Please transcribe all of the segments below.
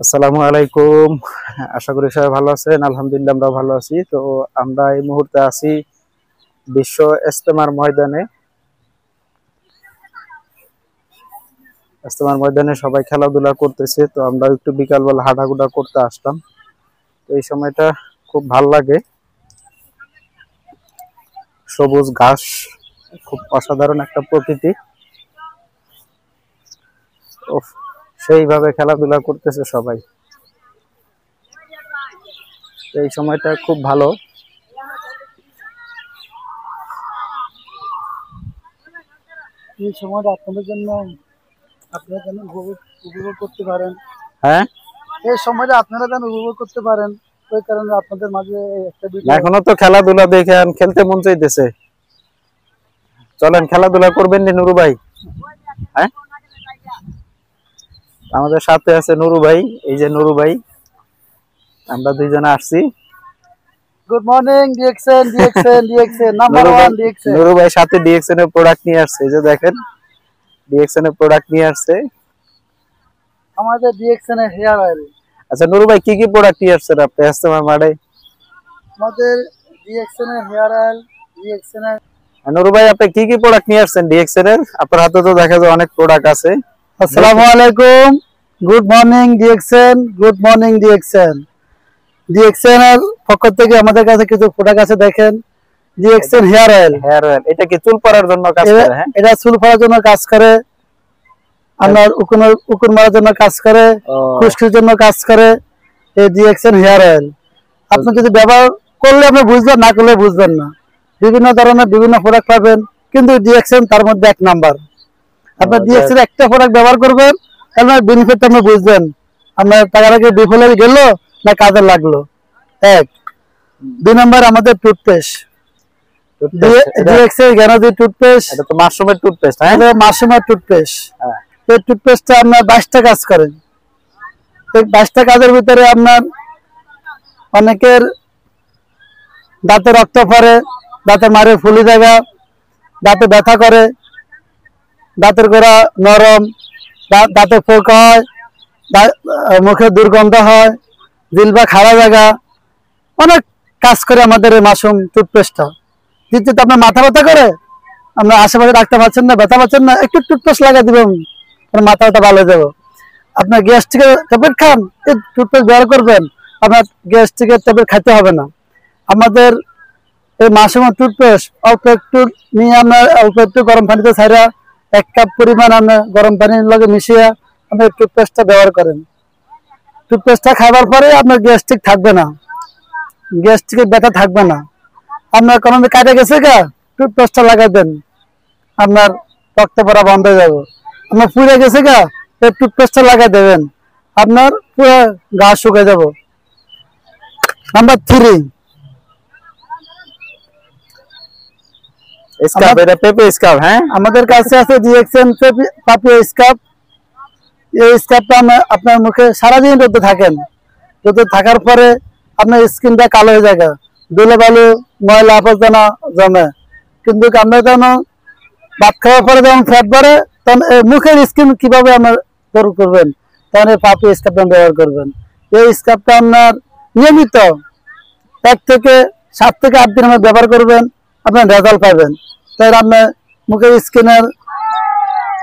আসসালামু আলাইকুম। আশা করি সবাই ভালো আছেন। আলহামদুলিল্লাহ আমরাও ভালো আছি। তো আমরা এই মুহূর্তে আছি বিশ্ব ইজতেমার ময়দানে। ইজতেমার ময়দানে সবাই খেলাধুলা করতেছে, তো আমরা একটু বিকালবেলা হাঁটাগুটা করতে আসলাম। তো এই সময়টা খুব ভাল লাগে, সবুজ ঘাস, খুব অসাধারণ একটা প্রকৃতি। সেইভাবে খেলাধুলা করতেছে সবাই। এই সময়টা খুব ভালো। এই সময়টা আপনাদের জন্য আপনারা যেন উপভোগ করতে পারেন। হ্যাঁ, এই সময়টা আপনারা যেন উপভোগ করতে পারেন, ওই কারণে আপনাদের মাঝে একটা ভিডিও। এখনো তো খেলাধুলা দেখেন, খেলতে মন চাইতেছে। চলেন খেলাধুলা করবেন নি নুরু ভাই? হ্যাঁ, আমাদের সাথে আছে নুরু ভাই। এই যে নুরু ভাই, আমরা দুইজনে আসছি। Good morning DXN, DXN, DXN number 1 DXN. Nuru ভাই সাথে ডিএক্সএন এর প্রোডাক্ট নিয়ে আসছে, এই যে দেখেন ডিএক্সএন এর প্রোডাক্ট নিয়ে আসছে। আমাদের ডিএক্সএন এর হেয়ার অয়েল। আচ্ছা নুরু ভাই, কি কি প্রোডাক্ট নিয়ে আসছেন আপনি ইজতেমার মাঠে? আমাদের ডিএক্সএন এর হেয়ার অয়েল, ডিএক্সএন এর। নুরু ভাই, আপনি কি কি প্রোডাক্ট নিয়ে আসছেন ডিএক্সএন এর? আপনার হাতে তো দেখা যায় অনেক প্রোডাক্ট আছে। আসসালামু আলাইকুম, good morning DXN, good morning DXN. DXN এর পক্ষ থেকে আমাদের কাছে কিছু প্রোডাক্ট আছে, দেখেন। DXN hair oil. Hair oil, এটা কি চুল পড়ার জন্য কাজ করে? হ্যাঁ, এটা চুল পড়ার জন্য কাজ করে, আপনার উকুন মারার জন্য কাজ করে, খুশকির জন্য কাজ করে। এই ডিএক্সএন হেয়ার অয়েল আপনি যদি ব্যবহার করলে আপনি বুঝবেন, না করলে বুঝবেন না। বিভিন্ন ধরনের বিভিন্ন প্রোডাক্ট পাবেন, কিন্তু ডিএক্সএন তার মধ্যে এক নাম্বার। আপনার ডিএক্সএন একটা প্রোডাক্ট ব্যবহার করবেন, আপনার বেনিফিটটা আপনি বুঝবেন, আপনার টাকাটা কি বিফলে গেল না কাজে লাগলো। এক। 2 নাম্বার আমাদের টুথপেস্ট, ডিএক্সএন গ্যানোজি টুথপেস্ট। এটা তো মাশরুমের টুথপেস্ট। হ্যাঁ, এটা মাশরুমের টুথপেস্ট। হ্যাঁ, এই টুথপেস্টটা আপনার 22টা কাজ করেন। এই 22টা কাজের ভিতরে আপনার অনেকের দাঁতে রক্ত পড়ে, দাঁতে মারে ফুলি জায়গা, দাঁতে ব্যথা করে, দাঁতের গোড়া নরম, দাঁতে পোকা হয়, মুখে দুর্গন্ধ হয়, জিলবা খাড়া জায়গা, অনেক কাজ করে আমাদের এই মাশরুম টুথপেস্টটা। দ্বিতীয়ত আপনার মাথা ব্যথা করে, আপনার আশেপাশে রাখতে পারছেন না, ব্যথা পাচ্ছেন না, একটু টুথপেস্ট লাগিয়ে দিবেন, মাথা ব্যথা ভালো হয়ে যাবে। আপনার গ্যাস্ট্রিকের ট্যাবলেট খান, এই টুথপেস্ট ব্যবহার করবেন, আপনার গ্যাস্ট্রিকের ট্যাবলেট খাইতে হবে না। আমাদের এই মাশরুমের টুথপেস্ট অল্প একটু নিয়ে আপনার অল্প একটু গরম পানিতে ছাড়া 1 কাপ পরিমাণ আপনার গরম পানির লগে মিশিয়ে আপনি টুথপেস্টটা ব্যবহার করেন। টুথপেস্টটা খাবার পরে আপনার গ্যাস্ট্রিক থাকবে না, গ্যাস্ট্রিকের ব্যথা থাকবে না। আপনার কোনো কাটে গেছে গা, টুথপেস্টটা লাগাই দেন, আপনার রক্ত পড়া বন্ধ হয়ে যাবে। আপনার পুড়ে গেছে গা, এই টুথপেস্টটা লাগাই দেবেন, আপনার পুরো গা শুকিয়ে যাব। নাম্বার 3, স্কাব, এটা পেপে স্কাব। হ্যাঁ, আমাদের কাছে আছে ডিএক্সএন পাপি স্কাব। এই স্কাবটা আপনার মুখে সারাদিন রোদে থাকেন, রোদে থাকার পরে আপনার স্কিনটা কালো হয়ে যায়, ধুলো বালু ময়লা আবর্জনা জমে। কিন্তু আমরা যখন ভাত খাওয়ার পরে যখন ফ্যাট বাড়ে, তখন মুখের স্কিন কিভাবে আপনার দূর করবেন, তখন এই পাপি স্কাবটা ব্যবহার করবেন। এই স্কাবটা আপনার নিয়মিত 1 থেকে 7 থেকে 8 দিন ব্যবহার করবেন, আপনার রেজাল্ট পাবেন। তাই আপনার মুখের স্কিনের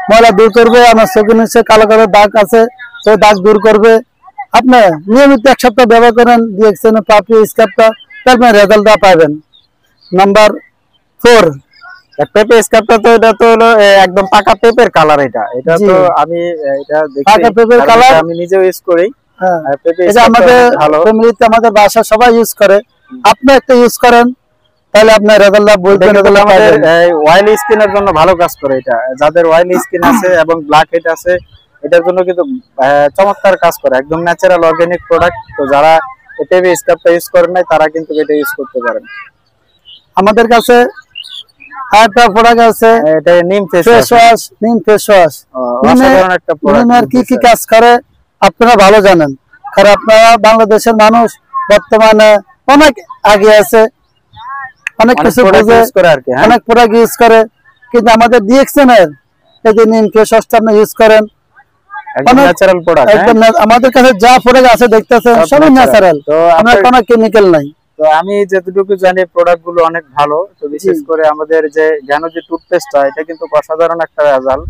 ময়লা দূর করবে, আপনার চোখের নিচে কালো কালো দাগ আছে সেই দাগ দূর করবে। আপনি নিয়মিত 1 সপ্তাহ ব্যবহার করেন ডিএক্সএন পাপি স্কাবটা, তারপরে রেজাল্টটা পাবেন। নাম্বার 4, পেপে স্কাবটা তো এটা তো হলো একদম পাকা পেপের কালার। এটা তো আমি এটা দেখি, পাকা পেপের কালার, আমি নিজেও ইউজ করি। হ্যাঁ, পেপে এটা আমাদের ফ্যামিলিতে আমাদের বাসা সবাই ইউজ করে। আপনি একটা ইউজ করেন, তাহলে আপনার রেজাল্টটা বুঝবেন। আমাদের অয়েলি স্কিনের জন্য ভালো কাজ করে এটা। যাদের অয়েলি স্কিন আছে এবং ব্ল্যাক হেড আছে, এটার জন্য কিন্তু চমৎকার কাজ করে, একদম ন্যাচারাল অর্গানিক প্রোডাক্ট। তো যারা পেপে স্কাবটা ইউজ করেন নাই, তারা কিন্তু এটা ইউজ করতে পারেন। আমাদের কাছে আরেকটা প্রোডাক্ট আছে, এটা নিম ফেস ওয়াশ। নিম ফেস ওয়াশ, অসাধারণ একটা প্রোডাক্ট। নিমের কি কাজ করে আপনারা ভালো জানেন, কারণ আপনারা বাংলাদেশের মানুষ বর্তমানে অনেক আগে আছে, অনেক কিছু বুঝে অনেক প্রোডাক্ট ইউজ করে। কিন্তু আমাদের ডিএক্সএন এর এই যে নিম ফেস ওয়াশটা আপনি ইউজ করেন, একদম ন্যাচারাল প্রোডাক্ট। আমাদের কাছে যা প্রোডাক্ট আছে দেখতেছেন সবই ন্যাচারাল, তো আমরা কোনো কেমিক্যাল নাই। তো আমি যতটুকু জানি প্রোডাক্ট গুলো অনেক ভালো। তো বিশেষ করে আমাদের যে জ্ঞান যে টুথপেস্টটা, এটা কিন্তু অসাধারণ একটা রেজাল্ট।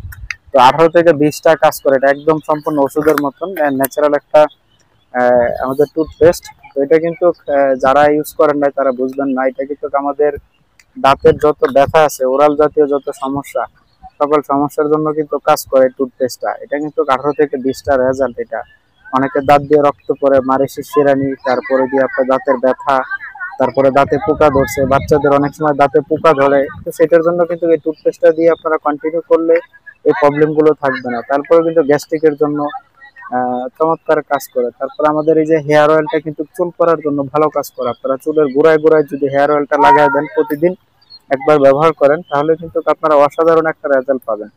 তো 18 থেকে 20টা কাজ করে, এটা একদম সম্পূর্ণ ওষুধের মতন ন্যাচারাল একটা আমাদের টুথপেস্ট। তো এটা কিন্তু যারা ইউজ করেন না তারা বুঝবেন না। এটা কিন্তু আমাদের দাঁতের যত ব্যথা আছে, ওরাল জাতীয় যত সমস্যা, সকল সমস্যার জন্য কিন্তু কাজ করে টুথপেস্টটা। এটা কিন্তু 18 থেকে 20টা রেজাল্ট। এটা অনেকের দাঁত দিয়ে রক্ত পড়ে, মারে শিরশিরানি, তারপরে দিয়ে আপনার দাঁতের ব্যথা, তারপরে দাঁতে পোকা ধরছে, বাচ্চাদের অনেক সময় দাঁতে পোকা ধরে। তো সেটার জন্য কিন্তু এই টুথপেস্টটা দিয়ে আপনারা কন্টিনিউ করলে এই প্রবলেম গুলো থাকবে না। তারপরে কিন্তু গ্যাস্ট্রিকের জন্য চমৎকার কাজ করে। তারপর আমাদের এই যে হেয়ার অয়েলটা কিন্তু চুল পড়ার জন্য ভালো কাজ করে। আপনারা চুলের গোড়ায় গোড়ায় যদি হেয়ার অয়েলটা লাগাই দেন, প্রতিদিন একবার ব্যবহার করেন, তাহলে কিন্তু আপনারা অসাধারণ একটা রেজাল্ট পাবেন।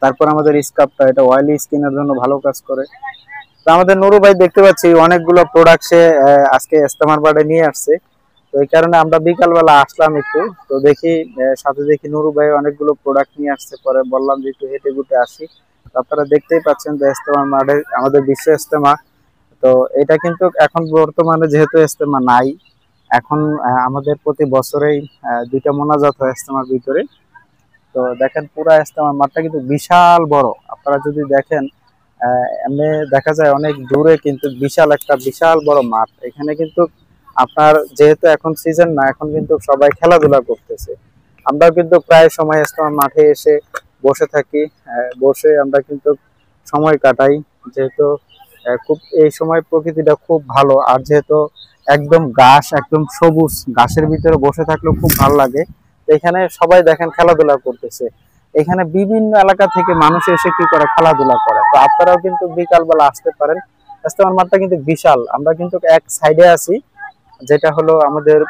তারপর আমাদের স্কার্ফটা, এটা অয়েলি স্কিনের জন্য ভালো কাজ করে। তো আমাদের নুরু ভাই দেখতে পাচ্ছি অনেকগুলো প্রোডাক্ট সে আজকে ইস্তেমার বাড়ে নিয়ে আসছে। তো এই কারণে আমরা বিকালবেলা আসলাম একটু, তো দেখি সাথে দেখি নুরু ভাই অনেকগুলো প্রোডাক্ট নিয়ে আসছে। পরে বললাম যে একটু হেঁটে ঘুটে আসি। আপনারা দেখতেই পাচ্ছেন যে ইস্তেমার মাঠে আমাদের বিশ্ব ইস্তেমা। তো এটা কিন্তু এখন বর্তমানে যেহেতু ইস্তেমা নাই, এখন আমাদের প্রতি বছরেই 2টা মোনাজাত হয় ইস্তেমার ভিতরে। তো দেখেন পুরা ইস্তেমার মাঠটা কিন্তু বিশাল বড়। আপনারা যদি দেখেন এমনি দেখা যায় অনেক দূরে, কিন্তু বিশাল বড় মাঠ। এখানে কিন্তু আপনার যেহেতু এখন সিজন না, এখন কিন্তু সবাই খেলাধুলা করতেছে। আমরা কিন্তু প্রায় সময় ইস্তেমার মাঠে এসে বসে থাকি, বসে আমরা কিন্তু সময় কাটাই। যেহেতু খুব এই সময় প্রকৃতিটা খুব ভালো, আর যেহেতু একদম ঘাস, একদম সবুজ, ঘাসের ভিতরে বসে থাকলেও খুব ভালো লাগে। তো এখানে সবাই দেখেন খেলাধুলা করতেছে। এখানে বিভিন্ন এলাকা থেকে মানুষ এসে কি করে, খেলাধুলা করে। তো আপনারাও কিন্তু বিকাল বেলা আসতে পারেন। ইস্তেমার মাঠটা কিন্তু বিশাল। আমরা কিন্তু এক সাইডে আছি, যেটা হলো আমাদের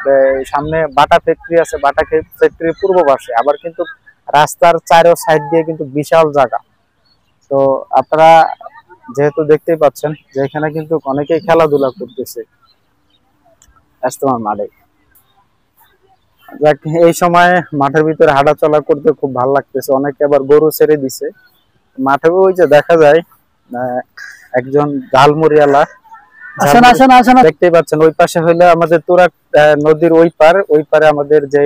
সামনে বাটা ফ্যাক্টরি আছে, বাটা ফ্যাক্টরির পূর্ব পাশে। আবার কিন্তু রাস্তার চারো সাইড দিয়ে কিন্তু বিশাল জায়গা। তো আপনারা যেহেতু দেখতেই পাচ্ছেন যে এখানে কিন্তু অনেকেই খেলাধুলা করতেছে ইস্তেমার মাঠে। এই সময় মাঠের ভিতরে হাঁটা চলা করতে খুব ভালো লাগতেছে। অনেকে আবার গরু ছেড়ে দিছে মাঠে। ওই যে দেখা যায় একজন ঝালমুড়িওয়ালা, দেখতেই পাচ্ছেন। ওই পাশে হইলে আমাদের তুরাগ নদীর ওই পারে আমাদের যে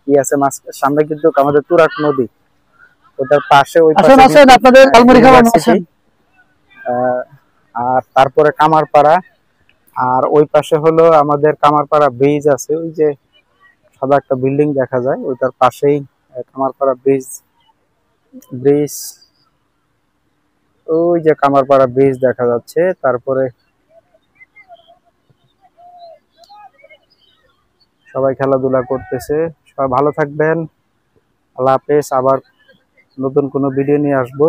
ই আছে সামনে কিন্তু আমাদের তুরাগ নদী, ওটার পাশে ওই পাশে আপনাদের ঝালমুড়ি খাওয়া আর তারপরে কামারপাড়া। আর ওই পাশে হলো আমাদের কামারপাড়া ব্রিজ আছে, ওই যে সাদা একটা বিল্ডিং দেখা যায়, ওইটার পাশেই কামারপাড়া ব্রিজ। ওই যে কামারপাড়া ব্রিজ দেখা যাচ্ছে। তারপরে সবাই খেলাধুলা করতেছে। সবাই ভালো থাকবেন, আল্লাহ হাফেজ। আবার নতুন কোনো ভিডিও নিয়ে আসবো।